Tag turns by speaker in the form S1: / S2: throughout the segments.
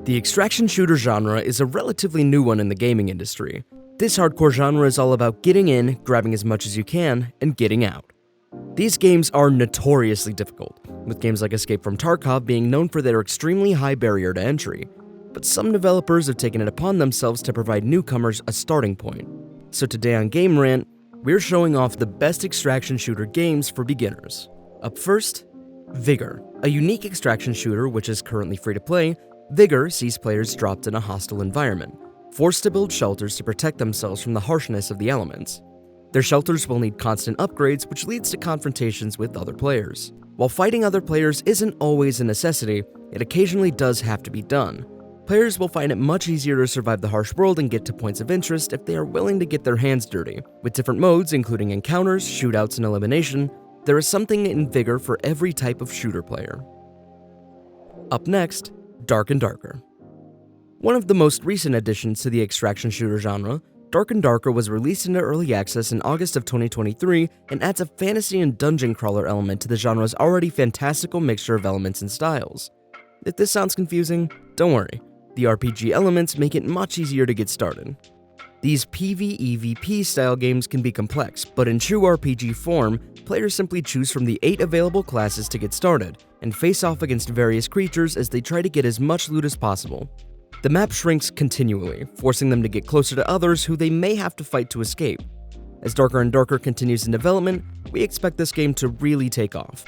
S1: The extraction shooter genre is a relatively new one in the gaming industry. This hardcore genre is all about getting in, grabbing as much as you can, and getting out. These games are notoriously difficult, with games like Escape from Tarkov being known for their extremely high barrier to entry, but some developers have taken it upon themselves to provide newcomers a starting point. So today on Game Rant, we're showing off the best extraction shooter games for beginners. Up first, Vigor. A unique extraction shooter which is currently free to play, Vigor sees players dropped in a hostile environment, forced to build shelters to protect themselves from the harshness of the elements. Their shelters will need constant upgrades, which leads to confrontations with other players. While fighting other players isn't always a necessity, it occasionally does have to be done. Players will find it much easier to survive the harsh world and get to points of interest if they are willing to get their hands dirty. With different modes, including encounters, shootouts, and elimination, there is something in Vigor for every type of shooter player. Up next, Dark and Darker. One of the most recent additions to the extraction shooter genre, Dark and Darker was released into early access in August of 2023 and adds a fantasy and dungeon crawler element to the genre's already fantastical mixture of elements and styles. If this sounds confusing, don't worry, the RPG elements make it much easier to get started. These PvEvP style games can be complex, but in true RPG form, players simply choose from the 8 available classes to get started, and face off against various creatures as they try to get as much loot as possible. The map shrinks continually, forcing them to get closer to others who they may have to fight to escape. As Darker and Darker continues in development, we expect this game to really take off.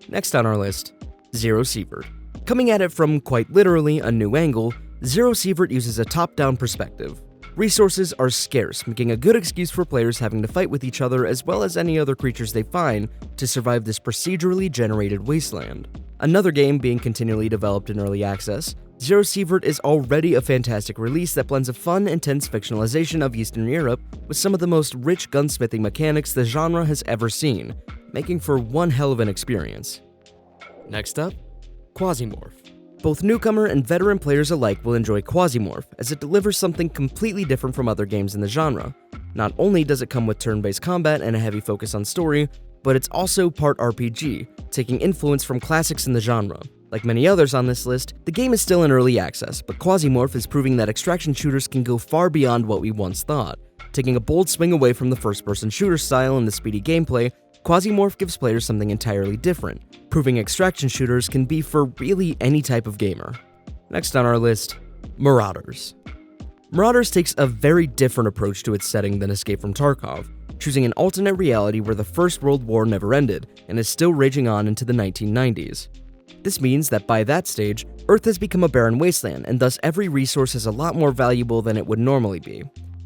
S1: Next on our list, ZeroSver. Coming at it from quite literally a new angle, ZeroSver uses a top-down perspective. Resources are scarce, making a good excuse for players having to fight with each other as well as any other creatures they find to survive this procedurally generated wasteland. Another game being continually developed in early access, ZeroSver is already a fantastic release that blends a fun, intense fictionalization of Eastern Europe with some of the most rich gunsmithing mechanics the genre has ever seen, making for one hell of an experience. Next up, Quasimorph. Both newcomer and veteran players alike will enjoy Quasimorph, as it delivers something completely different from other games in the genre. Not only does it come with turn-based combat and a heavy focus on story, but it's also part RPG, taking influence from classics in the genre. Like many others on this list, the game is still in early access, but Quasimorph is proving that extraction shooters can go far beyond what we once thought. Taking a bold swing away from the first-person shooter style and the speedy gameplay, Quasimorph gives players something entirely different, proving extraction shooters can be for really any type of gamer. Next on our list, Marauders. Marauders takes a very different approach to its setting than Escape from Tarkov, choosing an alternate reality where the First World War never ended and is still raging on into the 1990s. This means that by that stage, Earth has become a barren wasteland, and thus every resource is a lot more valuable than it would normally be.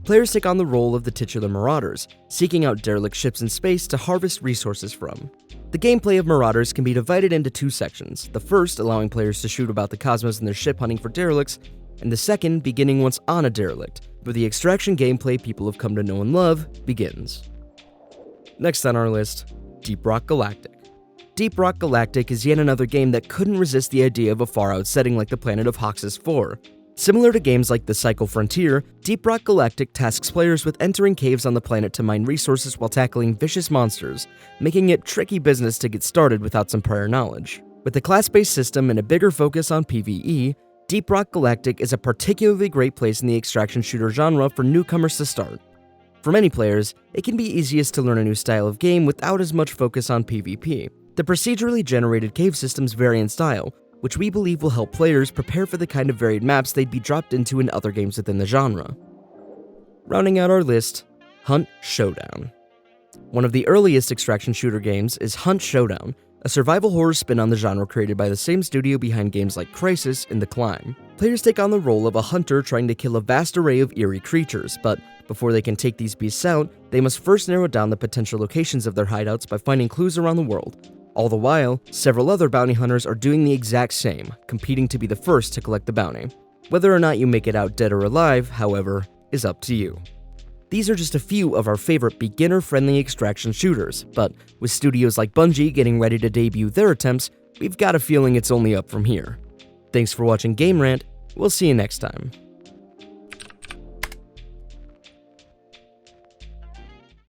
S1: Players take on the role of the titular Marauders, seeking out derelict ships in space to harvest resources from. The gameplay of Marauders can be divided into 2 sections, the first allowing players to shoot about the cosmos in their ship hunting for derelicts, and the second beginning once on a derelict, where the extraction gameplay people have come to know and love begins. Next on our list, Deep Rock Galactic. Deep Rock Galactic is yet another game that couldn't resist the idea of a far-out setting like the planet of Hoxus 4. Similar to games like The Cycle Frontier, Deep Rock Galactic tasks players with entering caves on the planet to mine resources while tackling vicious monsters, making it tricky business to get started without some prior knowledge. With a class-based system and a bigger focus on PvE, Deep Rock Galactic is a particularly great place in the extraction shooter genre for newcomers to start. For many players, it can be easiest to learn a new style of game without as much focus on PvP. The procedurally generated cave systems vary in style, which we believe will help players prepare for the kind of varied maps they'd be dropped into in other games within the genre. Rounding out our list, Hunt Showdown. One of the earliest extraction shooter games is Hunt Showdown, a survival horror spin on the genre created by the same studio behind games like Crysis and The Climb. Players take on the role of a hunter trying to kill a vast array of eerie creatures, but before they can take these beasts out, they must first narrow down the potential locations of their hideouts by finding clues around the world. All the while, several other bounty hunters are doing the exact same, competing to be the first to collect the bounty. Whether or not you make it out dead or alive, however, is up to you. These are just a few of our favorite beginner-friendly extraction shooters, but with studios like Bungie getting ready to debut their attempts, we've got a feeling it's only up from here. Thanks for watching Game Rant, we'll see you next time.